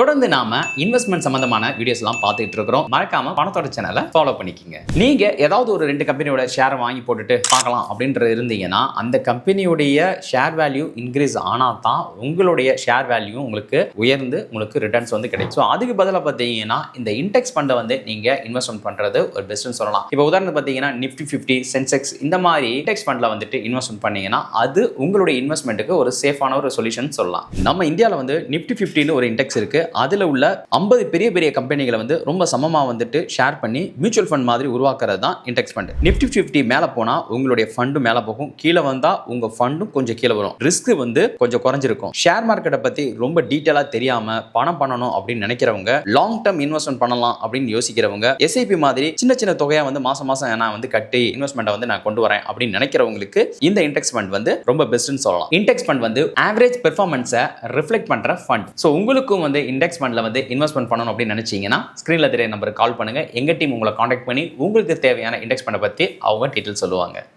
தொடர்ந்து நாம இன்வெஸ்ட்மெண்ட் சம்பந்தமான வீடியோஸ் எல்லாம் பார்த்துட்டு இருக்கிறோம். மறக்காம பணத்தோட சேனலை ஃபாலோ பண்ணிக்கங்க. நீங்க ஏதாவது ஒரு 2 கம்பெனியோட ஷேர் வாங்கி போட்டுட்டு பார்க்கலாம் அப்படின்றது இருந்தீங்கன்னா அந்த கம்பெனியுடைய ஷேர் வேல்யூ இன்க்ரீஸ் ஆனா தான் உங்களுடைய ஷேர் வேல்யூ உங்களுக்கு உயர்ந்து உங்களுக்கு ரிட்டர்ன்ஸ் வந்து கிடைக்கும். ஸோ அதுக்கு பதிலாக பார்த்தீங்கன்னா இந்த இன்டெக்ஸ் ஃபண்டை வந்து நீங்க இன்வெஸ்ட்மெண்ட் பண்றது ஒரு பெஸ்ட்னு சொல்லலாம். இப்போ உதாரணத்துக்கு பார்த்தீங்கன்னா நிஃப்டி 50 சென்செக்ஸ் இந்த மாதிரி இன்டெக்ஸ் ஃபண்ட்ல வந்துட்டு இன்வெஸ்ட்மெண்ட் பண்ணீங்கன்னா அது உங்களுடைய இன்வெஸ்ட்மெண்ட்டுக்கு ஒரு சேஃபான ஒரு சொல்யூஷன் சொல்லலாம். நம்ம இந்தியாவில் வந்து நிஃப்டி 50ன்னு ஒரு இண்டெக்ஸ் இருக்கு. அதுல உள்ள 50 பெரிய பெரிய கம்பெனிகளை வந்து ரொம்ப சமமா வந்துட்டு ஷேர் பண்ணி மியூச்சுவல் ஃபண்ட் மாதிரி உருவாக்குறது தான் இண்டெக்ஸ் ஃபண்ட். நிஃப்டி 50 மேல போனா உங்களுடைய ஃபண்டும் மேல போகும், கீழே வந்தா உங்க ஃபண்டும் கொஞ்சம் கீழே வரும். ரிஸ்க் வந்து கொஞ்சம் குறைஞ்சிருக்கும். ஷேர் மார்க்கெட்டை பத்தி ரொம்ப டீட்டெயிலா தெரியாம பணம் பண்ணணும் அப்படின்னு நினைக்கிறவங்க, லாங் டர்ம் இன்வெஸ்ட்மெண்ட் பண்ணலாம் அப்படின்னு யோசிக்கிறவங்க, எஸ்ஐபி மாதிரி சின்ன சின்ன தொகையா வந்து மாசம் மாசம் நான் வந்து கட்டி இன்வெஸ்ட்மெண்ட்டை வந்து நான் கொண்டு வரேன் அப்படின்னு நினைக்கிறவங்களுக்கு இந்த இண்டெக்ஸ் ஃபண்ட் வந்து ரொம்ப பெஸ்ட்னு சொல்லலாம். இண்டெக்ஸ் ஃபண்ட் வந்து ஆவரேஜ் பெர்ஃபார்மன்ஸை ரிஃப்ளெக்ட் பண்ற ஃபண்ட். ஸோ உங்களுக்கும் வந்து இண்டெக்ஸ் ஃபண்ட்ல வந்து இன்வெஸ்ட்மெண்ட் பண்ணணும் அப்படின்னு நினைச்சீங்கன்னா ஸ்கிரீன்ல தெரிய நம்பருக்கு கால் பண்ணுங்க. எங்க டீம் உங்களை காண்டாக்ட் பண்ணி உங்களுக்கு தேவையான இண்டெக்ஸ் ஃபண்டை பத்தி அவங்க டீடைல் சொல்லுவாங்க.